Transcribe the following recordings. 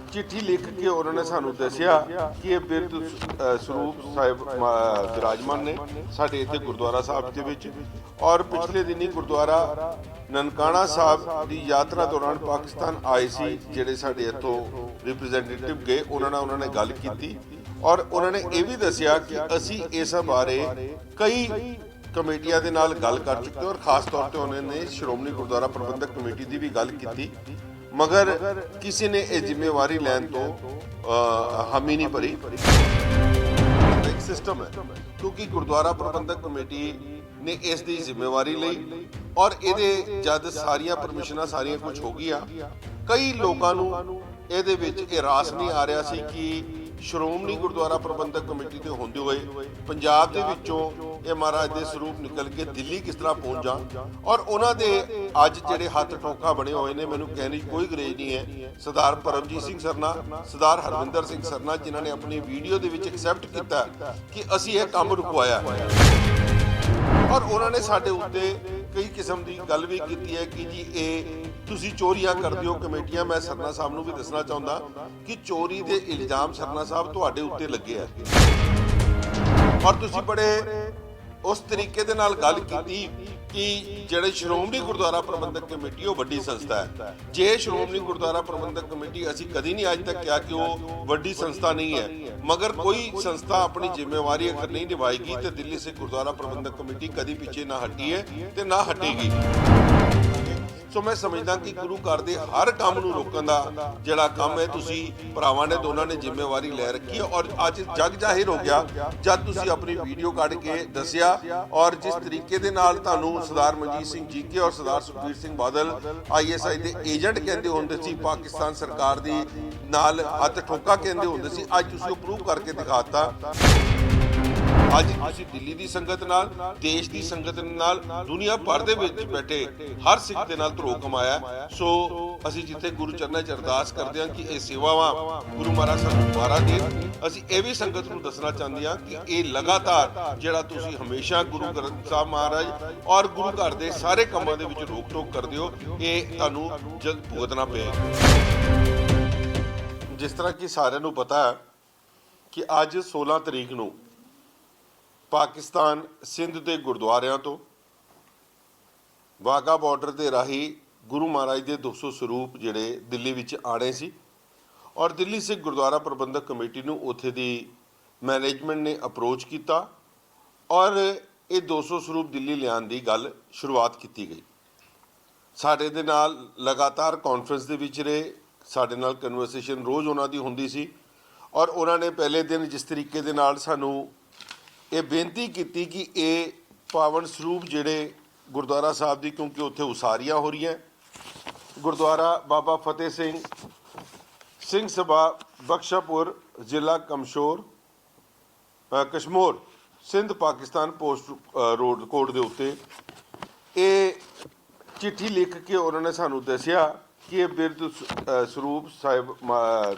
चिट्ठी लिख के उन्होंने सानू दसिया कि ये बिरध ਸਰੂਪ ਸਾਹਿਬ विराजमान ने साडे इत्थे गुरुद्वारा साहब दे विच। और पिछले दिन ही गुरुद्वारा ननकाना साहब की यात्रा दौरान पाकिस्तान आए सी जिहड़े साडे इत्थों रिप्रजेंटेटिव गए, उन्होंने गल की और उन्होंने ये भी दसिया कि असी इस बारे कई कमेटियां दे नाल गल कर चुके और खास तौर पर उन्होंने श्रोमणी गुरुद्वारा प्रबंधक कमेटी की भी गल की, मगर किसी ने यह जिम्मेवारी लैन तो हामी नहीं भरी। एक सिस्टम है क्योंकि गुरुद्वारा प्रबंधक कमेटी ने इस दी जिम्मेवारी लई और ये जद सारिया परमिशनां सारिया कुछ हो गई, कई लोगों नूं ਇਹਦੇ ਵਿੱਚ ਇਹ ਰਾਸ नहीं आ रहा सी कि श्रोमणी गुरुद्वारा प्रबंधक कमेटी ਦੇ ਹੁੰਦੇ ਹੋਏ ਪੰਜਾਬ ਦੇ ਵਿੱਚੋਂ ਇਹ ਮਹਾਰਾਜ ਦੇ ਸਰੂਪ ਨਿਕਲ ਕੇ ਦਿੱਲੀ ਕਿਸ ਤਰ੍ਹਾਂ ਪਹੁੰਚ ਜਾਣ। ਔਰ ਉਹਨਾਂ ਦੇ ਅੱਜ ਜਿਹੜੇ ਹੱਥ ਠੋਕਾ ਬਣੇ ਹੋਏ ਨੇ, ਮੈਨੂੰ ਕਹਿਣ ਦੀ ਕੋਈ ਗਰੇਜ ਨਹੀਂ ਹੈ। ਸਰਦਾਰ ਪਰਮਜੀਤ ਸਿੰਘ ਸਰਨਾ, ਸਰਦਾਰ ਹਰਵਿੰਦਰ ਸਿੰਘ ਸਰਨਾ, ਜਿਨ੍ਹਾਂ ਨੇ ਆਪਣੀ ਵੀਡੀਓ ਦੇ ਵਿੱਚ ਐਕਸੈਪਟ ਕੀਤਾ ਕਿ ਅਸੀਂ ਇਹ ਕੰਮ ਰੁਕਵਾਇਆ और उन्होंने साडे उत्ते कई किस्म की गल भी की है कि जी ये तुसी चोरियां करते हो कमेटियां। मैं सरना साहब नूं भी दसना चाहुंदा कि चोरी के इल्जाम सरना साहब तुहाडे उत्ते लगे है और तुसी बड़े उस तरीके दे नाल गल की कि ਜਿਹੜੇ ਸ਼੍ਰੋਮਣੀ ਗੁਰਦੁਆਰਾ ਪ੍ਰਬੰਧਕ ਕਮੇਟੀ ਉਹ ਵੱਡੀ ਸੰਸਥਾ ਹੈ। ਜੇ ਸ਼੍ਰੋਮਣੀ ਗੁਰਦੁਆਰਾ ਪ੍ਰਬੰਧਕ ਕਮੇਟੀ ਅਸੀਂ ਕਦੀ ਨਹੀਂ ਅੱਜ ਤੱਕ ਕਿਹਾ ਕਿ ਉਹ ਵੱਡੀ ਸੰਸਥਾ नहीं है, मगर कोई संस्था अपनी जिम्मेवारी अगर नहीं निभाएगी तो दिल्ली से गुरुद्वारा प्रबंधक कमेटी कभी पीछे ना हटी है तो ना हटेगी। सो मैं समझदा कि गुरु घर दे हर काम नूं रोकण दा जिहड़ा काम है तुसीं भरावां ने दोनों ने जिम्मेवारी लै रखी है और अज जग जाहिर हो गया जब तुसीं अपनी वीडियो कढ के दसिया और जिस तरीके दे नाल तुहानूं सरदार मनजीत सिंह जीके और सरदार सुखबीर सिंह बादल ISI दे एजेंट कहंदे हुंदे सी, पाकिस्तान सरकार दी नाल हत्थ ठोका कहंदे हुंदे सी, अज तुसीं ओह प्रूव करके दिखाता। ਅੱਜ ਤੁਸੀਂ ਦਿੱਲੀ ਦੀ ਸੰਗਤ ਨਾਲ, ਦੇਸ਼ ਦੀ ਸੰਗਤ ਨਾਲ, ਦੁਨੀਆ ਭਰ ਦੇ ਵਿੱਚ ਬੈਠੇ ਹਰ ਸਿੱਖ ਦੇ ਨਾਲ ਧਰੋ ਕਮਾਇਆ। ਸੋ ਅਸੀਂ ਜਿੱਥੇ ਗੁਰੂ ਚਰਨਾਂ 'ਚ ਅਰਦਾਸ ਕਰਦੇ ਹਾਂ ਕਿ ਇਹ ਸੇਵਾਵਾਂ ਗੁਰੂ ਮਹਾਰਾਜ ਸਾਨੂੰ ਦੁਬਾਰਾ ਦੇਣ। ਅਸੀਂ ਇਹ ਵੀ ਸੰਗਤ ਨੂੰ ਦੱਸਣਾ ਚਾਹੁੰਦੇ ਹਾਂ ਕਿ ਇਹ ਲਗਾਤਾਰ ਜਿਹੜਾ ਤੁਸੀਂ ਹਮੇਸ਼ਾ ਗੁਰੂ ਗ੍ਰੰਥ ਸਾਹਿਬ ਮਹਾਰਾਜ ਔਰ ਗੁਰੂ ਘਰ ਦੇ ਸਾਰੇ ਕੰਮਾਂ ਦੇ ਵਿੱਚ ਰੋਕ ਟੋਕ ਕਰਦੇ ਹੋ, ਇਹ ਤੁਹਾਨੂੰ ਜਲਦ ਭੁਗਤਣਾ ਪਏਗਾ। ਜਿਸ ਤਰ੍ਹਾਂ ਕਿ ਸਾਰਿਆਂ ਨੂੰ ਪਤਾ ਹੈ ਕਿ ਅੱਜ 16 ਤਰੀਕ ਨੂੰ पाकिस्तान सिंध के गुरुद्वारियां तो वाघा बॉर्डर के राही गुरु महाराज के 200 स्वरूप जिहड़े दिल्ली विच आने सी और दिल्ली सिख गुरुद्वारा प्रबंधक कमेटी नूं उत्थे दी मैनेजमेंट ने अप्रोच किया और ये 200 स्वरूप दिल्ली लियाण दी गल शुरुआत की गई। साडे दे नाल लगातार कॉन्फ्रेंस दे विच रहे, साडे नाल कन्वर्सेशन रोज़ उन्हां दी हुंदी सी और उन्हां ने पहले दिन जिस तरीके दे नाल सानूं ये बेनती की कि ये पावन स्वरूप जिहड़े गुरुद्वारा साहब की, क्योंकि उत्थे उसारियां हो रही हैं। गुरुद्वारा बाबा फतेह सिंह सभा बख्शापुर जिला Kashmore Sindh Pakistan post road code के उत्ते ये चिट्ठी लिख के उन्होंने सानू दसिया कि ये बिरध स्वरूप साहिब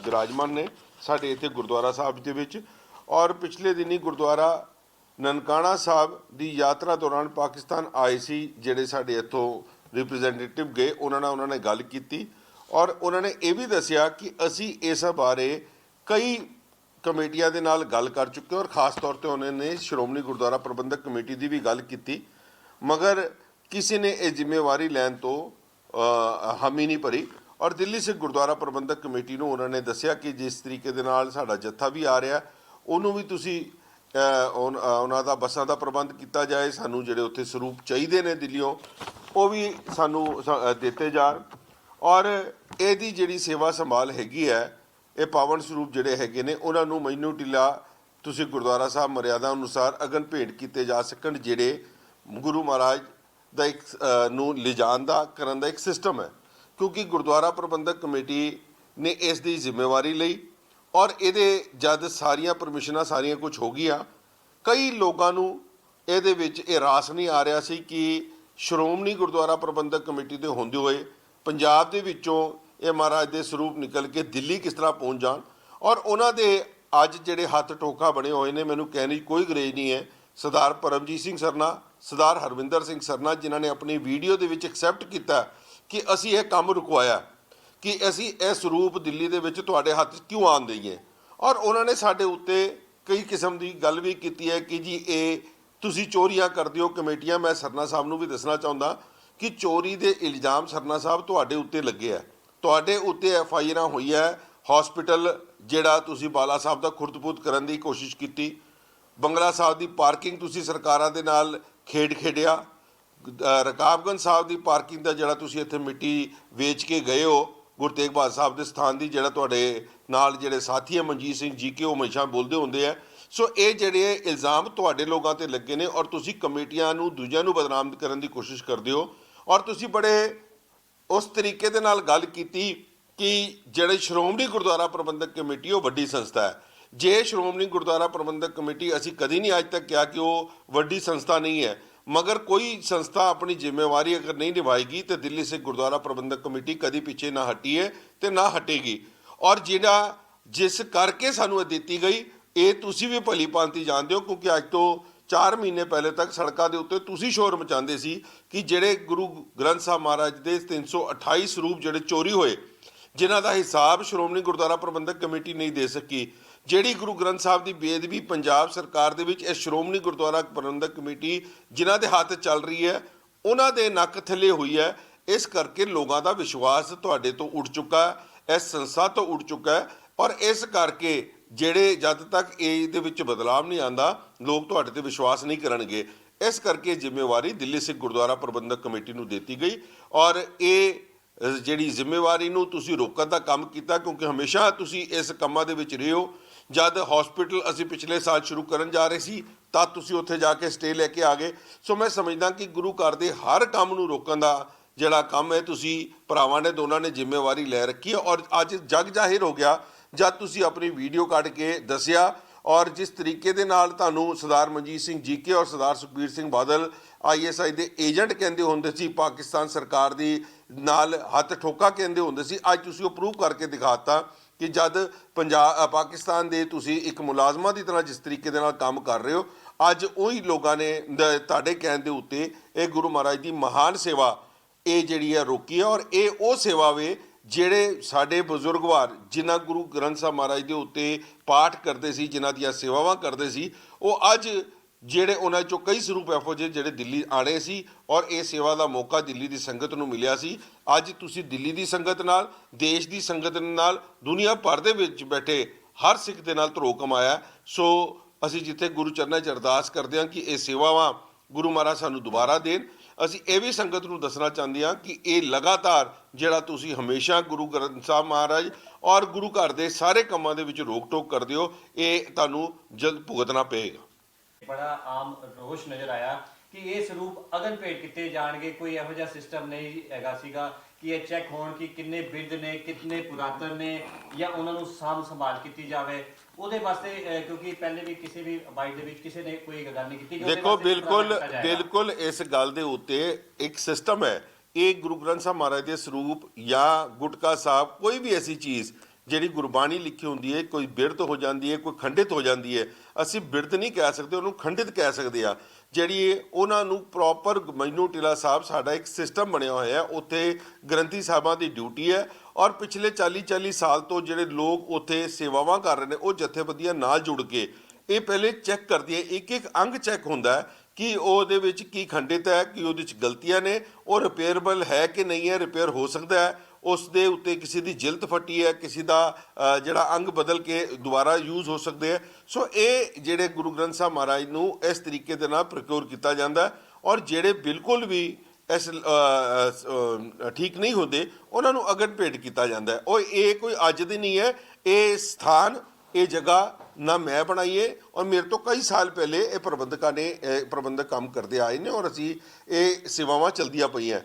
विराजमान ने साडे इत्थे गुरुद्वारा साहब दे विच। और पिछले दिन ही गुरुद्वारा ननकाना साहब की यात्रा दौरान पाकिस्तान आए सी जिहड़े साडे इत्थों रिप्रजेंटेटिव गए, उन्होंने गल की और उन्होंने ये भी दसिया कि असी इस बारे कई कमेटियां दे नाल गल कर चुके और खास तौर पर उन्होंने श्रोमणी गुरुद्वारा प्रबंधक कमेटी की भी गल की, मगर किसी ने यह जिम्मेवारी लैन तो हामी नहीं भरी। और दिल्ली से गुरुद्वारा प्रबंधक कमेटी नूं उन्होंने दसिया कि जिस तरीके दे नाल साडा जत्था भी आ रहा उन्होंने भी तुसी उन्हां दा बसां दा प्रबंध किया जाए, सानू जिहड़े उत्थे स्वरूप चाहिए ने दिल्लीओं वो भी सानू दिते जाण और इहदी जिहड़ी सेवा संभाल हैगी है, ये पावन स्वरूप जिहड़े हैगे ने उन्हां नूं मैनू टिला तुसी गुरुद्वारा साहब मर्यादा अनुसार अगन भेंट किए जा सकन, जिहड़े गुरु महाराज दा एक नूं लिजाण दा करन दा एक सिस्टम है। क्योंकि गुरुद्वारा प्रबंधक कमेटी ने इस दी जिम्मेवारी लई और ये जद सारिया परमिशनां सारिया कुछ हो गई, कई लोगों नूं इहदे विच ये रास नहीं आ रहा सी कि श्रोमणी गुरुद्वारा प्रबंधक कमेटी दे हुंदे होए पंजाब दे विचों ये महाराज दे स्वरूप निकल के दिल्ली किस तरह पहुँच जाण। और उन्हां दे अज जिहड़े हत्थ ठोका बने हुए ने, मैनूं कहण दी कोई गरेज नहीं है। सरदार परमजीत सिंह सरना, सरदार हरविंदर सिंह सरना, जिन्हां ने अपनी वीडियो दे विच एक्सैप्ट किया कि असीं ये काम रुकवाया कि ਅਸੀਂ ਇਹ ਸਰੂਪ ਦਿੱਲੀ ਦੇ ਵਿੱਚ ਤੁਹਾਡੇ ਹੱਥ 'ਚ ਕਿਉਂ ਆਉਣ ਦਈਏ। ਔਰ ਉਹਨਾਂ ਨੇ ਸਾਡੇ ਉੱਤੇ ਕਈ ਕਿਸਮ ਦੀ ਗੱਲ ਵੀ ਕੀਤੀ ਹੈ ਕਿ ਜੀ ਇਹ ਤੁਸੀਂ ਚੋਰੀਆਂ ਕਰਦੇ ਹੋ ਕਮੇਟੀਆਂ। ਮੈਂ ਸਰਨਾ ਸਾਹਿਬ ਨੂੰ ਵੀ ਦੱਸਣਾ ਚਾਹੁੰਦਾ ਕਿ ਚੋਰੀ ਦੇ ਇਲਜ਼ਾਮ ਸਰਨਾ ਸਾਹਿਬ ਤੁਹਾਡੇ ਉੱਤੇ ਲੱਗੇ ਆ, ਤੁਹਾਡੇ ਉੱਤੇ ਐਫਆਈਆਰਾਂ ਹੋਈ ਹੈ। ਹਸਪੀਟਲ ਜਿਹੜਾ ਤੁਸੀਂ ਬਾਲਾ ਸਾਹਿਬ ਦਾ ਖੁਰਦ-ਬੁਰਦ ਕਰਨ ਦੀ ਕੋਸ਼ਿਸ਼ ਕੀਤੀ, ਬੰਗਲਾ ਸਾਹਿਬ ਦੀ ਪਾਰਕਿੰਗ ਤੁਸੀਂ ਸਰਕਾਰਾਂ ਦੇ ਨਾਲ ਖੇਡਿਆ, ਰਕਾਬਗੰਜ ਸਾਹਿਬ ਦੀ ਪਾਰਕਿੰਗ ਦਾ ਜਿਹੜਾ ਤੁਸੀਂ ਇੱਥੇ ਮਿੱਟੀ ਵੇਚ ਕੇ ਗਏ ਹੋ ਗੁਰੂ ਤੇਗ ਬਹਾਦਰ ਸਾਹਿਬ ਦੇ ਸਥਾਨ ਦੀ, ਜਿਹੜਾ ਤੁਹਾਡੇ ਨਾਲ ਜਿਹੜੇ ਸਾਥੀ ਹੈ ਮਨਜੀਤ ਸਿੰਘ ਜੀ ਕੇ ਉਹ ਹਮੇਸ਼ਾ ਬੋਲਦੇ ਹੁੰਦੇ ਆ। ਸੋ ਇਹ ਜਿਹੜੇ ਇਲਜ਼ਾਮ ਤੁਹਾਡੇ ਲੋਕਾਂ ਤੇ ਲੱਗੇ ਨੇ ਔਰ ਤੁਸੀਂ ਕਮੇਟੀਆਂ ਨੂੰ ਦੂਜਿਆਂ ਨੂੰ ਬਦਨਾਮ ਕਰਨ ਦੀ ਕੋਸ਼ਿਸ਼ ਕਰਦੇ ਹੋ। ਔਰ ਤੁਸੀਂ ਬੜੇ ਉਸ ਤਰੀਕੇ ਦੇ ਨਾਲ ਗੱਲ ਕੀਤੀ ਕਿ ਜਿਹੜੇ ਸ਼੍ਰੋਮਣੀ ਗੁਰਦੁਆਰਾ ਪ੍ਰਬੰਧਕ ਕਮੇਟੀ ਉਹ ਵੱਡੀ ਸੰਸਥਾ ਹੈ। ਜੇ ਸ਼੍ਰੋਮਣੀ ਗੁਰਦੁਆਰਾ ਪ੍ਰਬੰਧਕ ਕਮੇਟੀ, ਅਸੀਂ ਕਦੀ ਨਹੀਂ ਅੱਜ ਤੱਕ ਕਿਹਾ ਕਿ ਉਹ ਵੱਡੀ ਸੰਸਥਾ ਨਹੀਂ ਹੈ, मगर कोई संस्था अपनी जिम्मेवारी अगर नहीं निभाएगी तो दिल्ली से गुरुद्वारा प्रबंधक कमेटी कभी पीछे ना हटी है तो ना हटेगी। और जिहड़ा जिस करके सानू दी गई ये तुसी भी भली भांति जानते हो, क्योंकि अज तो 4 महीने पहले तक सड़कों के उत्ते तुसी शोर मचाते सी कि जिहड़े गुरु ग्रंथ साहब महाराज के 328 स्वरूप जिहड़े चोरी होए, जिन्हां दा हिसाब श्रोमणी गुरुद्वारा प्रबंधक कमेटी नहीं दे सकी, ਜਿਹੜੀ ਗੁਰੂ ਗ੍ਰੰਥ ਸਾਹਿਬ ਦੀ ਬੇਅਦਬੀ ਪੰਜਾਬ ਸਰਕਾਰ ਦੇ ਵਿੱਚ ਇਹ ਸ਼੍ਰੋਮਣੀ ਗੁਰਦੁਆਰਾ ਪ੍ਰਬੰਧਕ ਕਮੇਟੀ ਜਿਨ੍ਹਾਂ ਦੇ ਹੱਥ ਚੱਲ ਰਹੀ ਹੈ ਉਹਨਾਂ ਦੇ ਨੱਕ ਥੱਲੇ ਹੋਈ ਹੈ। ਇਸ ਕਰਕੇ ਲੋਕਾਂ ਦਾ ਵਿਸ਼ਵਾਸ ਤੁਹਾਡੇ ਤੋਂ ਉੱਡ ਚੁੱਕਾ ਹੈ, ਇਸ ਸੰਸਥਾ ਤੋਂ ਉੱਡ ਚੁੱਕਾ ਹੈ। ਔਰ ਇਸ ਕਰਕੇ ਜਿਹੜੇ ਜਦ ਤੱਕ ਇਹਦੇ ਵਿੱਚ ਬਦਲਾਵ ਨਹੀਂ ਆਉਂਦਾ ਲੋਕ ਤੁਹਾਡੇ ਤੇ ਵਿਸ਼ਵਾਸ ਨਹੀਂ ਕਰਨਗੇ। ਇਸ ਕਰਕੇ ਜ਼ਿੰਮੇਵਾਰੀ ਦਿੱਲੀ ਸਿੱਖ ਗੁਰਦੁਆਰਾ ਪ੍ਰਬੰਧਕ ਕਮੇਟੀ ਨੂੰ ਦਿੱਤੀ ਗਈ ਔਰ ਇਹ ਜਿਹੜੀ ਜ਼ਿੰਮੇਵਾਰੀ ਨੂੰ ਤੁਸੀਂ ਰੋਕਣ ਦਾ ਕੰਮ ਕੀਤਾ, ਕਿਉਂਕਿ ਹਮੇਸ਼ਾ ਤੁਸੀਂ ਇਸ ਕੰਮਾਂ ਦੇ ਵਿੱਚ ਰਹੇ ਹੋ। जब हॉस्पिटल असी पिछले साल शुरू करन जा रहे सी तद तुसी उत्थे जाके स्टे लैके आ गए। सो मैं समझदा कि गुरु घर दे हर काम नूं रोकण दा जिहड़ा काम है तुसी भरावां ने दोनां ने जिम्मेवारी लै रखी है। और अज जग जाहिर हो गया जब तुसी अपनी वीडियो कढ के दसिया और जिस तरीके दे नाल तुहानूं सरदार मनजीत सिंह जीके और सरदार सुखबीर सिंह बादल ISI दे एजेंट कहंदे हुंदे सी, पाकिस्तान सरकार दी नाल हत्थ ठोका कहंदे हुंदे सी, अज तुसी ओह प्रूव करके दिखाता कि जद पाकिस्तान के तुसी एक मुलाजमा की तरह जिस तरीके दे नाल काम कर रहे हो, अज उही लोगों ने तुहाडे कहण दे उत्ते ये गुरु महाराज की महान सेवा ये जिहड़ी है रोकी है। और ये वो सेवा वे जिहड़े साडे बजुर्गवार जिन्हां गुरु ग्रंथ साहब महाराज के उत्ते पाठ करते सी, जिन्हां दियां सेवावां करते सी, वो अज ਜਿਹੜੇ ਉਹਨਾਂ ਚੋਂ ਕਈ ਸਰੂਪ ਇਹੋ ਜਿਹੇ ਜਿਹੜੇ ਦਿੱਲੀ ਆਣੇ ਸੀ ਔਰ ਇਹ ਸੇਵਾ ਦਾ ਮੌਕਾ ਦਿੱਲੀ ਦੀ ਸੰਗਤ ਨੂੰ ਮਿਲਿਆ ਸੀ। ਅੱਜ ਤੁਸੀਂ ਦਿੱਲੀ ਦੀ ਸੰਗਤ ਨਾਲ, ਦੇਸ਼ ਦੀ ਸੰਗਤ ਨਾਲ, ਦੁਨੀਆ ਭਰ ਦੇ ਵਿੱਚ ਬੈਠੇ ਹਰ ਸਿੱਖ ਦੇ ਨਾਲ ਧਰੋ ਕਮਾਇਆ। ਸੋ ਅਸੀਂ ਜਿੱਥੇ ਗੁਰੂ ਚਰਨਾਂ 'ਚ ਅਰਦਾਸ ਕਰਦੇ ਹਾਂ ਕਿ ਇਹ ਸੇਵਾਵਾਂ ਗੁਰੂ ਮਹਾਰਾਜ ਸਾਨੂੰ ਦੁਬਾਰਾ ਦੇਣ। ਅਸੀਂ ਇਹ ਵੀ ਸੰਗਤ ਨੂੰ ਦੱਸਣਾ ਚਾਹੁੰਦੇ ਹਾਂ ਕਿ ਇਹ ਲਗਾਤਾਰ ਜਿਹੜਾ ਤੁਸੀਂ ਹਮੇਸ਼ਾ ਗੁਰੂ ਗ੍ਰੰਥ ਸਾਹਿਬ ਮਹਾਰਾਜ ਔਰ ਗੁਰੂ ਘਰ ਦੇ ਸਾਰੇ ਕੰਮਾਂ ਦੇ ਵਿੱਚ ਰੋਕ ਟੋਕ ਕਰਦੇ ਹੋ, ਇਹ ਤੁਹਾਨੂੰ ਜਲਦ ਭੁਗਤਣਾ ਪਏਗਾ। बड़ा आम रोष नज़र आया कि ये स्वरूप अगन भेट किए जाएंगे, कोई यहो जिहा सिस्टम नहीं हैगा सीगा कि ये चैक होण कि किन्ने बिरध ने, कितने पुरातन ने, या उन्होंने साम संभाल की जाए ਉਹਦੇ ਵਾਸਤੇ, क्योंकि पहले भी किसी भी बाइट ਦੇ ਵਿੱਚ ਕਿਸੇ ਨੇ ਕੋਈ ਗੱਲ ਨਹੀਂ ਕੀਤੀ। देखो बिल्कुल इस गल ਦੇ ਉੱਤੇ एक सिस्टम है। ਇਹ ਗੁਰੂ ਗ੍ਰੰਥ ਸਾਹਿਬ ਮਹਾਰਾਜ ਦੇ ਸਰੂਪ ਜਾਂ ਗੁਟਕਾ ਸਾਹਿਬ ਕੋਈ ਵੀ ਐਸੀ ਚੀਜ਼ ਜਿਹੜੀ ਗੁਰਬਾਣੀ ਲਿਖੀ ਹੁੰਦੀ ਹੈ, ਕੋਈ ਬਿਰਧ ਹੋ ਜਾਂਦੀ ਹੈ, ਕੋਈ ਖੰਡਿਤ ਹੋ ਜਾਂਦੀ ਹੈ, ਅਸੀਂ ਬਿਰਧ ਨਹੀਂ ਕਹਿ ਸਕਦੇ, ਉਹਨੂੰ ਖੰਡਿਤ ਕਹਿ ਸਕਦੇ ਆ। ਜਿਹੜੀ ਉਹਨਾਂ ਨੂੰ ਪ੍ਰੋਪਰ ਮਜਨੂ ਟਿਲਾ ਸਾਹਿਬ ਸਾਡਾ ਇੱਕ ਸਿਸਟਮ ਬਣਿਆ ਹੋਇਆ ਹੈ, ਉੱਥੇ ਗ੍ਰੰਥੀ ਸਾਹਿਬਾਂ ਦੀ ਡਿਊਟੀ ਹੈ। ਔਰ ਪਿਛਲੇ 40 ਸਾਲ ਤੋਂ ਜਿਹੜੇ ਲੋਕ ਉੱਥੇ ਸੇਵਾਵਾਂ ਕਰ ਰਹੇ ਨੇ ਉਹ ਜਥੇਬੰਦੀਆਂ ਨਾਲ ਜੁੜ ਕੇ ਇਹ ਪਹਿਲੇ ਚੈੱਕ ਕਰਦੀ ਹੈ, ਇੱਕ ਅੰਗ ਚੈੱਕ ਹੁੰਦਾ ਹੈ ਕਿ ਉਹਦੇ ਵਿੱਚ ਕੀ ਖੰਡਿਤ ਹੈ, ਕਿ ਉਹਦੇ ਵਿੱਚ ਗਲਤੀਆਂ ਨੇ, ਉਹ ਰਿਪੇਅਰਬਲ ਹੈ ਕਿ ਨਹੀਂ ਹੈ, ਰਿਪੇਅਰ ਹੋ ਸਕਦਾ ਹੈ, ਉਸ ਦੇ ਉੱਤੇ ਕਿਸੇ ਦੀ ਜਿਲਦ ਫਟੀ ਹੈ, ਕਿਸੇ ਦਾ ਜਿਹੜਾ ਅੰਗ ਬਦਲ ਕੇ ਦੁਬਾਰਾ ਯੂਜ਼ ਹੋ ਸਕਦੇ ਹੈ। ਸੋ ਇਹ ਜਿਹੜੇ ਗੁਰੂ ਗ੍ਰੰਥ ਸਾਹਿਬ ਮਹਾਰਾਜ ਨੂੰ ਇਸ ਤਰੀਕੇ ਦੇ ਨਾਲ ਪ੍ਰੋਕਿਓਰ ਕੀਤਾ ਜਾਂਦਾ ਔਰ ਜਿਹੜੇ ਬਿਲਕੁਲ ਵੀ ਇਸ ਠੀਕ ਨਹੀਂ ਹੁੰਦੇ ਉਹਨਾਂ ਨੂੰ ਅਗਨ ਭੇਟ ਕੀਤਾ ਜਾਂਦਾ। ਉਹ ਇਹ ਕੋਈ ਅੱਜ ਦੀ ਨਹੀਂ ਹੈ, ਇਹ ਸਥਾਨ ਇਹ ਜਗ੍ਹਾ ਨਾ ਮੈਂ ਬਣਾਈਏ ਔਰ ਮੇਰੇ ਤੋਂ ਕਈ ਸਾਲ ਪਹਿਲੇ ਇਹ ਪ੍ਰਬੰਧਕ ਕੰਮ ਕਰਦੇ ਆਏ ਨੇ ਔਰ ਅਸੀਂ ਇਹ ਸੇਵਾਵਾਂ ਚਲਦੀਆਂ ਪਈਆਂ।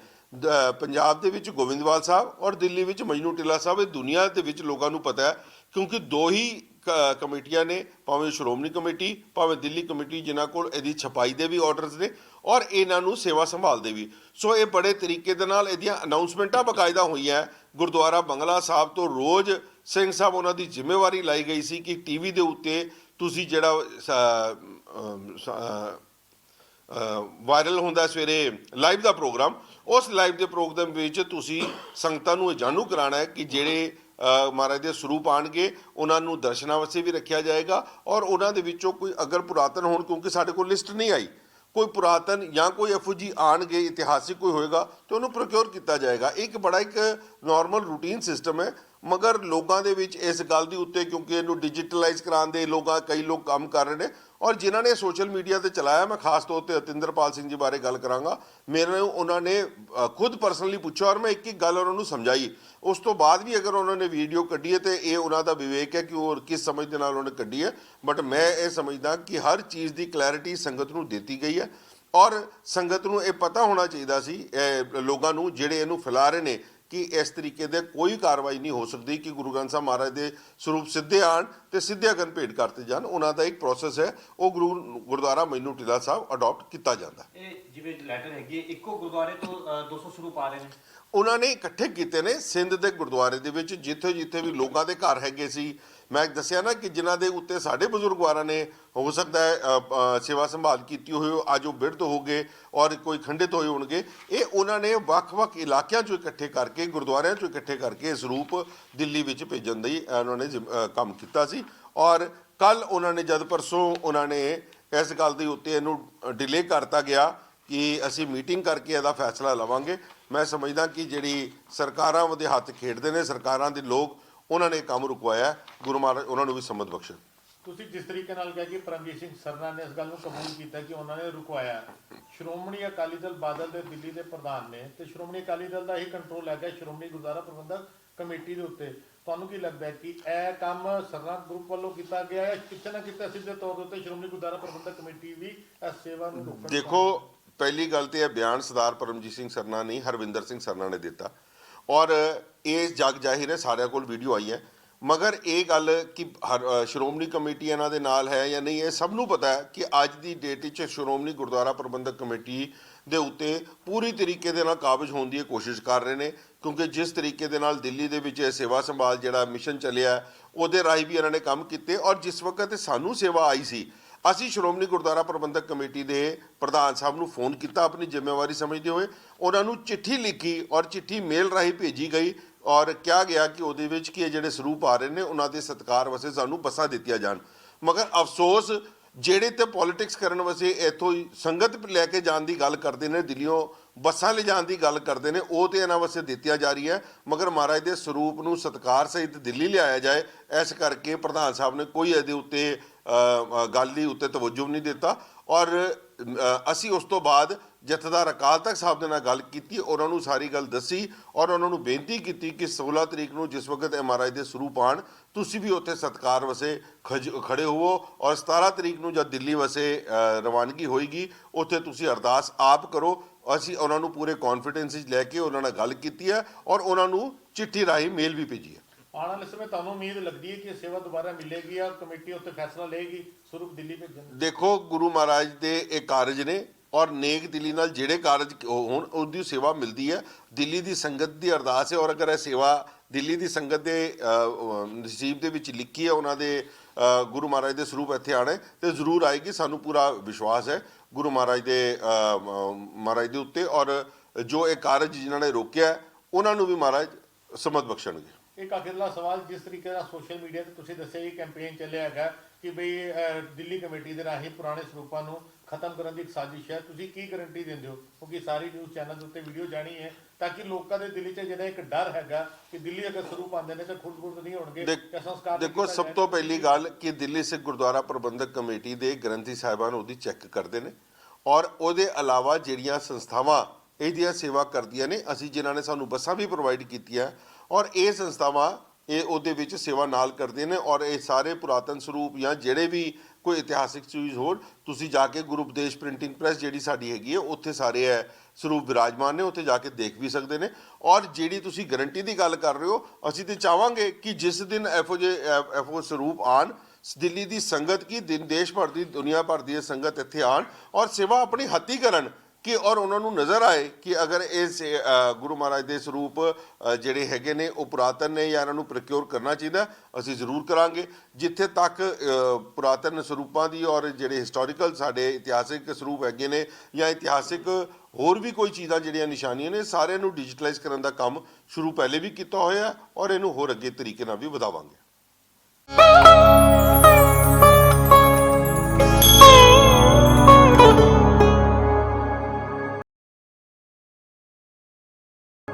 ਪੰਜਾਬ ਦੇ ਵਿੱਚ ਗੋਬਿੰਦਵਾਲ ਸਾਹਿਬ ਔਰ ਦਿੱਲੀ ਵਿੱਚ ਮਜਨੂ ਟਿੱਲਾ ਸਾਹਿਬ, ਇਹ ਦੁਨੀਆ ਦੇ ਵਿੱਚ ਲੋਕਾਂ ਨੂੰ ਪਤਾ ਹੈ ਕਿਉਂਕਿ ਦੋ ਹੀ ਕਮੇਟੀਆਂ ਨੇ, ਭਾਵੇਂ ਸ਼੍ਰੋਮਣੀ ਕਮੇਟੀ ਭਾਵੇਂ ਦਿੱਲੀ ਕਮੇਟੀ, ਜਿਨ੍ਹਾਂ ਕੋਲ ਇਹਦੀ ਛਪਾਈ ਦੇ ਵੀ ਆਰਡਰਸ ਨੇ ਔਰ ਇਹਨਾਂ ਨੂੰ ਸੇਵਾ ਸੰਭਾਲਦੇ ਵੀ। ਸੋ ਇਹ ਬੜੇ ਤਰੀਕੇ ਦੇ ਨਾਲ ਇਹਦੀਆਂ ਅਨਾਊਂਸਮੈਂਟਾਂ ਬਕਾਇਦਾ ਹੋਈਆਂ। ਗੁਰਦੁਆਰਾ ਬੰਗਲਾ ਸਾਹਿਬ ਤੋਂ ਰੋਜ਼ ਸਿੰਘ ਸਾਹਿਬ ਉਹਨਾਂ ਦੀ ਜ਼ਿੰਮੇਵਾਰੀ ਲਾਈ ਗਈ ਸੀ ਕਿ TV ਦੇ ਉੱਤੇ ਤੁਸੀਂ ਜਿਹੜਾ ਵਾਇਰਲ ਹੁੰਦਾ ਸਵੇਰੇ ਲਾਈਵ ਦਾ ਪ੍ਰੋਗਰਾਮ। ਉਸ ਲਾਈਵ ਦੇ ਪ੍ਰੋਗਰਾਮ ਵਿੱਚ ਤੁਸੀਂ ਸੰਗਤਾਂ ਨੂੰ ਇਹ ਜਾਣੂ ਕਰਾਉਣਾ ਹੈ ਕਿ ਜਿਹੜੇ ਮਹਾਰਾਜ ਦੇ ਸਰੂਪ ਆਣਗੇ ਉਹਨਾਂ ਨੂੰ ਦਰਸ਼ਨਾਂ ਵਾਸਤੇ ਵੀ ਰੱਖਿਆ ਜਾਏਗਾ, ਔਰ ਉਹਨਾਂ ਦੇ ਵਿੱਚੋਂ ਕੋਈ ਅਗਰ ਪੁਰਾਤਨ ਹੋਣ, ਕਿਉਂਕਿ ਸਾਡੇ ਕੋਲ ਲਿਸਟ ਨਹੀਂ ਆਈ, ਕੋਈ ਪੁਰਾਤਨ ਜਾਂ ਕੋਈ ਇਹੋ ਜਿਹੀ ਆਣਗੇ ਇਤਿਹਾਸਿਕ ਕੋਈ ਹੋਏਗਾ ਤੇ ਉਹਨੂੰ ਪ੍ਰੋਕਿਓਰ ਕੀਤਾ ਜਾਏਗਾ। ਇੱਕ ਬੜਾ ਇੱਕ ਨਾਰਮਲ ਰੂਟੀਨ ਸਿਸਟਮ ਹੈ, ਮਗਰ ਲੋਕਾਂ ਦੇ ਵਿੱਚ ਇਸ ਗੱਲ ਦੇ ਉੱਤੇ, ਕਿਉਂਕਿ ਇਹਨੂੰ ਡਿਜੀਟਲਾਈਜ਼ ਕਰਾਉਣ ਦੇ ਕਈ ਲੋਕ ਕੰਮ ਕਰ ਰਹੇ ਨੇ, ਔਰ ਜਿਨ੍ਹਾਂ ਨੇ ਸੋਸ਼ਲ ਮੀਡੀਆ ਤੇ ਚਲਾਇਆ, ਮੈਂ ਖਾਸ ਤੌਰ ਤੇ ਅਤਿੰਦਰਪਾਲ ਸਿੰਘ ਜੀ ਬਾਰੇ ਗੱਲ ਕਰਾਂਗਾ। ਮੈਨੂੰ ਉਹਨਾਂ ਨੇ ਖੁਦ ਪਰਸਨਲੀ ਪੁੱਛਿਆ ਔਰ ਮੈਂ ਇੱਕ ਇੱਕ ਗੱਲ ਉਹਨਾਂ ਨੂੰ ਸਮਝਾਈ। ਉਸ ਤੋਂ ਬਾਅਦ ਵੀ ਅਗਰ ਉਹਨਾਂ ਨੇ ਵੀਡੀਓ ਕੱਢੀ ਹੈ ਤੇ ਇਹ ਉਹਨਾਂ ਦਾ ਵਿਵੇਕ ਹੈ ਕਿ ਉਹ ਕਿਸ ਸਮਝ ਦੇ ਨਾਲ ਉਹਨੇ ਕੱਢੀ ਹੈ, ਬਟ ਮੈਂ ਇਹ ਸਮਝਦਾ ਕਿ ਹਰ ਚੀਜ਼ ਦੀ ਕਲੈਰਿਟੀ ਸੰਗਤ ਨੂੰ ਦਿੱਤੀ ਗਈ ਹੈ, ਔਰ ਸੰਗਤ ਨੂੰ ਇਹ ਪਤਾ ਹੋਣਾ ਚਾਹੀਦਾ ਸੀ, ਲੋਕਾਂ ਨੂੰ ਜਿਹੜੇ ਇਹਨੂੰ ਫੈਲਾ ਰਹੇ ਨੇ, ਕਿ ਇਸ ਤਰੀਕੇ ਦੇ ਕੋਈ ਕਾਰਵਾਈ ਨਹੀਂ ਹੋ ਸਕਦੀ ਕਿ ਗੁਰੂ ਗ੍ਰੰਥ ਸਾਹਿਬ ਮਹਾਰਾਜ ਦੇ ਸਰੂਪ ਸਿੱਧੇ ਆਣ ਤੇ ਸਿੱਧੇ ਅਗਨ ਭੇਟ ਕਰਤੇ ਜਾਣ। ਉਹਨਾਂ ਦਾ ਇੱਕ ਪ੍ਰੋਸੈਸ ਹੈ, ਉਹ ਗੁਰਦੁਆਰਾ ਮੈਨੂੰ ਟਿੱਲਾ ਸਾਹਿਬ ਅਡਾਪਟ ਕੀਤਾ ਜਾਂਦਾ। ਇਹ ਜਿਵੇਂ ਲੈਟਰ ਹੈਗੀ ਇੱਕੋ ਗੁਰਦੁਆਰੇ ਤੋਂ 200 ਸਰੂਪ ਆ ਰਹੇ ਨੇ, ਉਹਨਾਂ ਨੇ ਇਕੱਠੇ ਕੀਤੇ ਨੇ ਸਿੰਧ ਦੇ ਗੁਰਦੁਆਰੇ ਦੇ ਵਿੱਚ, ਜਿੱਥੇ ਜਿੱਥੇ ਵੀ ਲੋਕਾਂ ਦੇ ਘਰ ਹੈਗੇ ਸੀ। ਮੈਂ ਦੱਸਿਆ ਨਾ ਕਿ ਜਿਨ੍ਹਾਂ ਦੇ ਉੱਤੇ ਸਾਡੇ ਬਜ਼ੁਰਗਵਾਰਾਂ ਨੇ ਹੋ ਸਕਦਾ ਹੈ ਸੇਵਾ ਸੰਭਾਲ ਕੀਤੀ ਹੋਈ, ਅੱਜ ਉਹ ਬਿਰਧ ਹੋ ਗਏ ਔਰ ਕੋਈ ਖੰਡਿਤ ਹੋਏ ਹੋਣਗੇ। ਇਹ ਉਹਨਾਂ ਨੇ ਵੱਖ-ਵੱਖ ਇਲਾਕਿਆਂ 'ਚੋਂ ਇਕੱਠੇ ਕਰਕੇ, ਗੁਰਦੁਆਰਿਆਂ 'ਚੋਂ ਇਕੱਠੇ ਕਰਕੇ ਇਸ ਰੂਪ ਦਿੱਲੀ ਵਿੱਚ ਭੇਜਣ ਦੀ ਉਹਨਾਂ ਨੇ ਕੰਮ ਕੀਤਾ ਸੀ। ਔਰ ਕੱਲ ਉਹਨਾਂ ਨੇ ਜਦ ਪਰਸੋਂ ਉਹਨਾਂ ਨੇ ਇਸ ਗੱਲ ਦੇ ਉੱਤੇ ਇਹਨੂੰ ਡਿਲੇ ਕਰਤਾ ਗਿਆ ਕਿ ਅਸੀਂ ਮੀਟਿੰਗ ਕਰਕੇ ਇਹਦਾ ਫੈਸਲਾ ਲਵਾਂਗੇ। ਮੈਂ ਸਮਝਦਾ ਕਿ ਜਿਹੜੀ ਸਰਕਾਰਾਂ ਉਹਦੇ ਹੱਥ ਖੇਡਦੇ ਨੇ, ਸਰਕਾਰਾਂ ਦੇ ਲੋਕ, ਉਹਨਾਂ ਨੇ ਕੰਮ ਰੁਕਵਾਇਆ। ਗੁਰੂ ਮਹਾਰਾਜ ਉਹਨਾਂ ਨੂੰ ਵੀ ਸੰਮਤ ਬਖਸ਼ਣ। ਤੁਸੀਂ ਜਿਸ ਤਰੀਕੇ ਨਾਲ ਕਿਹਾ ਕਿ ਪਰਮਜੀਤ ਸਿੰਘ ਸਰਨਾ ਨੇ ਇਸ ਗੱਲ ਨੂੰ ਕਬੂਲ ਕੀਤਾ ਕਿ ਉਹਨਾਂ ਨੇ ਰੁਕਵਾਇਆ, ਸ਼੍ਰੋਮਣੀ ਅਕਾਲੀ ਦਲ ਬਾਦਲ ਦੇ ਦਿੱਲੀ ਦੇ ਪ੍ਰਧਾਨ ਨੇ ਤੇ ਸ਼੍ਰੋਮਣੀ ਅਕਾਲੀ ਦਲ ਦਾ ਹੀ ਕੰਟਰੋਲ ਹੈਗਾ ਸ਼੍ਰੋਮਣੀ ਗੁਰਦੁਆਰਾ ਪ੍ਰਬੰਧਕ ਕਮੇਟੀ ਦੇ ਉੱਤੇ। ਤੁਹਾਨੂੰ ਕੀ ਲੱਗਦਾ ਹੈ ਕਿ ਇਹ ਕੰਮ ਸਰਨਾ ਗਰੁੱਪ ਵੱਲੋਂ ਕੀਤਾ ਗਿਆ ਹੈ, ਕਿਤੇ ਨਾ ਕਿਤੇ ਸਿੱਧੇ ਤੌਰ ਉੱਤੇ ਸ਼੍ਰੋਮਣੀ ਗੁਰਦੁਆਰਾ ਪ੍ਰਬੰਧਕ ਕਮੇਟੀ ਵੀ ਇਸ ਸੇਵਾ ਨੂੰ ਰੋਕਣ? ਦੇਖੋ, ਪਹਿਲੀ ਗੱਲ ਤੇ ਇਹ ਬਿਆਨ ਸਰਦਾਰ ਪਰਮਜੀਤ ਸਿੰਘ ਸਰਨਾ ਨਹੀਂ, ਹਰਵਿੰਦਰ ਸਿੰਘ ਸਰਨਾ ਨੇ ਦਿੱਤਾ, ਔਰ ਇਹ ਜਗ ਜ਼ਾਹਿਰ ਹੈ, ਸਾਰਿਆਂ ਕੋਲ ਵੀਡੀਓ ਆਈ ਹੈ। ਮਗਰ ਇਹ ਗੱਲ ਕਿ ਸ਼੍ਰੋਮਣੀ ਕਮੇਟੀ ਇਹਨਾਂ ਦੇ ਨਾਲ ਹੈ ਜਾਂ ਨਹੀਂ, ਇਹ ਸਭ ਨੂੰ ਪਤਾ ਹੈ ਕਿ ਅੱਜ ਦੀ ਡੇਟ ਵਿੱਚ ਸ਼੍ਰੋਮਣੀ ਗੁਰਦੁਆਰਾ ਪ੍ਰਬੰਧਕ ਕਮੇਟੀ ਦੇ ਉੱਤੇ ਪੂਰੀ ਤਰੀਕੇ ਦੇ ਨਾਲ ਕਾਬਜ਼ ਹੋਣ ਦੀ ਕੋਸ਼ਿਸ਼ ਕਰ ਰਹੇ ਨੇ, ਕਿਉਂਕਿ ਜਿਸ ਤਰੀਕੇ ਦੇ ਨਾਲ ਦਿੱਲੀ ਦੇ ਵਿੱਚ ਸੇਵਾ ਸੰਭਾਲ ਜਿਹੜਾ ਮਿਸ਼ਨ ਚੱਲਿਆ ਉਹਦੇ ਰਾਹੀਂ ਵੀ ਇਹਨਾਂ ਨੇ ਕੰਮ ਕੀਤੇ। ਔਰ ਜਿਸ ਵਕਤ ਸਾਨੂੰ ਸੇਵਾ ਆਈ ਸੀ, ਅਸੀਂ ਸ਼੍ਰੋਮਣੀ ਗੁਰਦੁਆਰਾ ਪ੍ਰਬੰਧਕ ਕਮੇਟੀ ਦੇ ਪ੍ਰਧਾਨ ਸਾਹਿਬ ਨੂੰ ਫੋਨ ਕੀਤਾ, ਆਪਣੀ ਜ਼ਿੰਮੇਵਾਰੀ ਸਮਝਦੇ ਹੋਏ ਉਹਨਾਂ ਨੂੰ ਚਿੱਠੀ ਲਿਖੀ ਔਰ ਚਿੱਠੀ ਮੇਲ ਰਾਹੀਂ ਭੇਜੀ ਗਈ ਔਰ ਕਿਹਾ ਗਿਆ ਕਿ ਉਹਦੇ ਵਿੱਚ ਕਿ ਇਹ ਜਿਹੜੇ ਸਰੂਪ ਆ ਰਹੇ ਨੇ ਉਹਨਾਂ ਦੇ ਸਤਿਕਾਰ ਵਾਸਤੇ ਸਾਨੂੰ ਬੱਸਾਂ ਦਿੱਤੀਆਂ ਜਾਣ। ਮਗਰ ਅਫਸੋਸ, ਜਿਹੜੇ ਤੇ ਪੋਲਿਟਿਕਸ ਕਰਨ ਵਾਸਤੇ ਇੱਥੋਂ ਸੰਗਤ ਲੈ ਕੇ ਜਾਣ ਦੀ ਗੱਲ ਕਰਦੇ ਨੇ, ਦਿੱਲੀੋਂ ਬੱਸਾਂ ਲਿਜਾਣ ਦੀ ਗੱਲ ਕਰਦੇ ਨੇ, ਉਹ ਤੇ ਇਹਨਾਂ ਵਾਸਤੇ ਦਿੱਤੀਆਂ ਜਾ ਰਹੀ ਹੈ। ਮਗਰ ਮਹਾਰਾਜ ਦੇ ਸਰੂਪ ਨੂੰ ਸਤਿਕਾਰ ਸਹਿਤ ਦਿੱਲੀ ਲਿਆਇਆ ਜਾਏ, ਇਸ ਕਰਕੇ ਪ੍ਰਧਾਨ ਸਾਹਿਬ ਨੇ ਕੋਈ ਇਹਦੇ ਉੱਤੇ ਗੱਲ ਦੀ ਉੱਤੇ ਤਵੱਜੋ ਨਹੀਂ ਦਿੱਤਾ। ਔਰ ਅਸੀਂ ਉਸ ਤੋਂ ਬਾਅਦ ਜਥੇਦਾਰ ਅਕਾਲ ਤਖਤ ਸਾਹਿਬ ਦੇ ਨਾਲ ਗੱਲ ਕੀਤੀ, ਉਹਨਾਂ ਨੂੰ ਸਾਰੀ ਗੱਲ ਦੱਸੀ ਔਰ ਉਹਨਾਂ ਨੂੰ ਬੇਨਤੀ ਕੀਤੀ ਕਿ 16 ਤਰੀਕ ਨੂੰ ਜਿਸ ਵਕਤ ਇਹ ਮਹਾਰਾਜ ਦੇ ਸਰੂਪ ਆਉਣ, ਤੁਸੀਂ ਵੀ ਉੱਥੇ ਸਤਿਕਾਰ ਵਸੇ ਖੜੇ ਹੋਵੋ, ਔਰ 17 ਤਰੀਕ ਨੂੰ ਜਦ ਦਿੱਲੀ ਵਸੇ ਰਵਾਨਗੀ ਹੋਏਗੀ, ਉੱਥੇ ਤੁਸੀਂ ਅਰਦਾਸ ਆਪ ਕਰੋ। ਅਸੀਂ ਉਹਨਾਂ ਨੂੰ ਪੂਰੇ ਕੌਨਫੀਡੈਂਸ ਵਿੱਚ ਲੈ ਕੇ ਉਹਨਾਂ ਨਾਲ ਗੱਲ ਕੀਤੀ ਹੈ ਔਰ ਉਹਨਾਂ ਨੂੰ ਚਿੱਠੀ ਰਾਹੀਂ ਮੇਲ ਵੀ ਭੇਜੀ ਹੈ। ਆਉਣ ਵਾਲੇ ਸਮੇਂ ਤੁਹਾਨੂੰ ਉਮੀਦ ਲੱਗਦੀ ਹੈ ਕਿ ਇਹ ਸੇਵਾ ਦੁਬਾਰਾ ਮਿਲੇਗੀ ਔਰ ਕਮੇਟੀ ਉੱਤੇ ਫੈਸਲਾ ਲਏਗੀ ਸਰੂਪ ਦਿੱਲੀ ਭੇਜਣ ਦਾ? ਦੇਖੋ, ਗੁਰੂ ਮਹਾਰਾਜ ਦੇ ਇਹ ਕਾਰਜ ਨੇ ਔਰ ਨੇਕ ਦਿਲੀ ਨਾਲ ਜਿਹੜੇ ਕਾਰਜ ਹੋਣ ਉਹਦੀ ਸੇਵਾ ਮਿਲਦੀ ਹੈ। ਦਿੱਲੀ ਦੀ ਸੰਗਤ ਦੀ ਅਰਦਾਸ ਹੈ, ਔਰ ਅਗਰ ਇਹ ਸੇਵਾ ਦਿੱਲੀ ਦੀ ਸੰਗਤ ਦੇ ਨਸੀਬ ਦੇ ਵਿੱਚ ਲਿਖੀ ਹੈ, ਉਹਨਾਂ ਦੇ ਗੁਰੂ ਮਹਾਰਾਜ ਦੇ ਸਰੂਪ ਇੱਥੇ ਆਣੇ ਤੇ ਜ਼ਰੂਰ ਆਏਗੀ। ਸਾਨੂੰ ਪੂਰਾ ਵਿਸ਼ਵਾਸ ਹੈ ਗੁਰੂ ਮਹਾਰਾਜ ਦੇ ਉੱਤੇ, ਔਰ ਜੋ ਇਹ ਕਾਰਜ ਜਿਨ੍ਹਾਂ ਨੇ ਰੋਕਿਆ ਉਹਨਾਂ ਨੂੰ ਵੀ ਮਹਾਰਾਜ ਸਮਤ ਬਖਸ਼ਣਗੇ। ਇੱਕ ਅਖੀਰਲਾ ਸਵਾਲ, ਜਿਸ ਤਰੀਕੇ ਨਾਲ ਸੋਸ਼ਲ ਮੀਡੀਆ ਤੇ ਤੁਸੀਂ ਦੱਸਿਆ ਇਹ ਕੈਂਪੇਨ ਚੱਲਿਆ ਹੈਗਾ ਕਿ ਬਈ ਦਿੱਲੀ ਕਮੇਟੀ ਦੇ ਰਾਹੀਂ ਪੁਰਾਣੇ ਸਰੂਪਾਂ ਨੂੰ ਖਤਮ ਕਰਨ ਦੀ ਇੱਕ ਸਾਜ਼ਿਸ਼ ਹੈ, ਤੁਸੀਂ ਕੀ ਗਾਰੰਟੀ ਦਿੰਦੇ ਹੋ? ਕਿਉਂਕਿ ਸਾਰੀ ਨਿਊਜ਼ ਚੈਨਲ ਦੇ ਉੱਤੇ ਵੀਡੀਓ ਜਾਣੀ ਹੈ ਤਾਂ ਕਿ ਲੋਕਾਂ ਦੇ ਦਿਲ 'ਚ ਜਿਹੜਾ ਇੱਕ ਡਰ ਹੈਗਾ ਕਿ ਦਿੱਲੀ ਅਗਰ ਸਰੂਪ ਆਉਂਦੇ ਨੇ ਤਾਂ ਖੁਦ ਨਹੀਂ ਹੋਣਗੇ ਤੇ ਸੰਸਕਾਰ। ਦੇਖੋ, ਸਭ ਤੋਂ ਪਹਿਲੀ ਗੱਲ ਕਿ ਦਿੱਲੀ ਸਿੱਖ ਗੁਰਦੁਆਰਾ ਪ੍ਰਬੰਧਕ ਕਮੇਟੀ ਦੇ ਗ੍ਰੰਥੀ ਸਾਹਿਬਾਨ ਉਹਦੀ ਚੈੱਕ ਕਰਦੇ ਨੇ, ਔਰ ਉਹਦੇ ਇਲਾਵਾ ਜਿਹੜੀਆਂ ਸੰਸਥਾਵਾਂ ਇਹਦੀਆਂ ਸੇਵਾ ਕਰਦੀਆਂ ਨੇ, ਅਸੀਂ ਜਿਨ੍ਹਾਂ ਨੇ ਸਾਨੂੰ ਬੱਸਾਂ ਵੀ ਪ੍ਰੋਵਾਈਡ ਕੀਤੀਆਂ, ਔਰ ਇਹ ਸੰਸਥਾਵਾਂ ਇਹ ਉਹਦੇ ਵਿੱਚ ਸੇਵਾ ਨਾਲ ਕਰਦੇ ਨੇ। ਔਰ ਇਹ ਸਾਰੇ ਪੁਰਾਤਨ ਸਰੂਪ ਜਾਂ ਜਿਹੜੇ ਵੀ ਕੋਈ ਇਤਿਹਾਸਿਕ ਚੀਜ਼ ਹੋਣ, ਤੁਸੀਂ ਜਾ ਕੇ ਗੁਰੂ ਉਪਦੇਸ਼ ਪ੍ਰਿੰਟਿੰਗ ਪ੍ਰੈਸ ਜਿਹੜੀ ਸਾਡੀ ਹੈਗੀ ਹੈ, ਉੱਥੇ ਸਾਰੇ ਇਹ ਸਰੂਪ ਵਿਰਾਜਮਾਨ ਨੇ, ਉੱਥੇ ਜਾ ਕੇ ਦੇਖ ਵੀ ਸਕਦੇ ਨੇ। ਔਰ ਜਿਹੜੀ ਤੁਸੀਂ ਗਰੰਟੀ ਦੀ ਗੱਲ ਕਰ ਰਹੇ ਹੋ, ਅਸੀਂ ਤੇ ਚਾਹਾਂਗੇ ਕਿ ਜਿਸ ਦਿਨ ਇਹੋ ਸਰੂਪ ਆਣ, ਦਿੱਲੀ ਦੀ ਸੰਗਤ ਕੀ ਦੇਸ਼ ਭਰ ਦੀ ਦੁਨੀਆ ਭਰ ਦੀ ਸੰਗਤ ਇੱਥੇ ਆਣ ਔਰ ਸੇਵਾ ਆਪਣੀ ਹੱਥੀਂ ਕਰਨ, ਕਿ ਔਰ ਉਹਨਾਂ ਨੂੰ ਨਜ਼ਰ ਆਏ ਕਿ ਅਗਰ ਇਸ ਗੁਰੂ ਮਹਾਰਾਜ ਦੇ ਸਰੂਪ ਜਿਹੜੇ ਹੈਗੇ ਨੇ ਉਹ ਪੁਰਾਤਨ ਨੇ ਜਾਂ ਇਹਨਾਂ ਨੂੰ ਪ੍ਰਕਿਉਰ ਕਰਨਾ ਚਾਹੀਦਾ, ਅਸੀਂ ਜ਼ਰੂਰ ਕਰਾਂਗੇ। ਜਿੱਥੇ ਤੱਕ ਪੁਰਾਤਨ ਸਰੂਪਾਂ ਦੀ ਔਰ ਜਿਹੜੇ ਹਿਸਟੋਰੀਕਲ ਸਾਡੇ ਇਤਿਹਾਸਿਕ ਸਰੂਪ ਹੈਗੇ ਨੇ ਜਾਂ ਇਤਿਹਾਸਿਕ ਹੋਰ ਵੀ ਕੋਈ ਚੀਜ਼ਾਂ ਜਿਹੜੀਆਂ ਨਿਸ਼ਾਨੀਆਂ ਨੇ, ਸਾਰਿਆਂ ਨੂੰ ਡਿਜੀਟਲਾਈਜ਼ ਕਰਨ ਦਾ ਕੰਮ ਸ਼ੁਰੂ ਪਹਿਲੇ ਵੀ ਕੀਤਾ ਹੋਇਆ ਔਰ ਇਹਨੂੰ ਹੋਰ ਅੱਗੇ ਤਰੀਕੇ ਨਾਲ ਵੀ ਵਧਾਵਾਂਗੇ।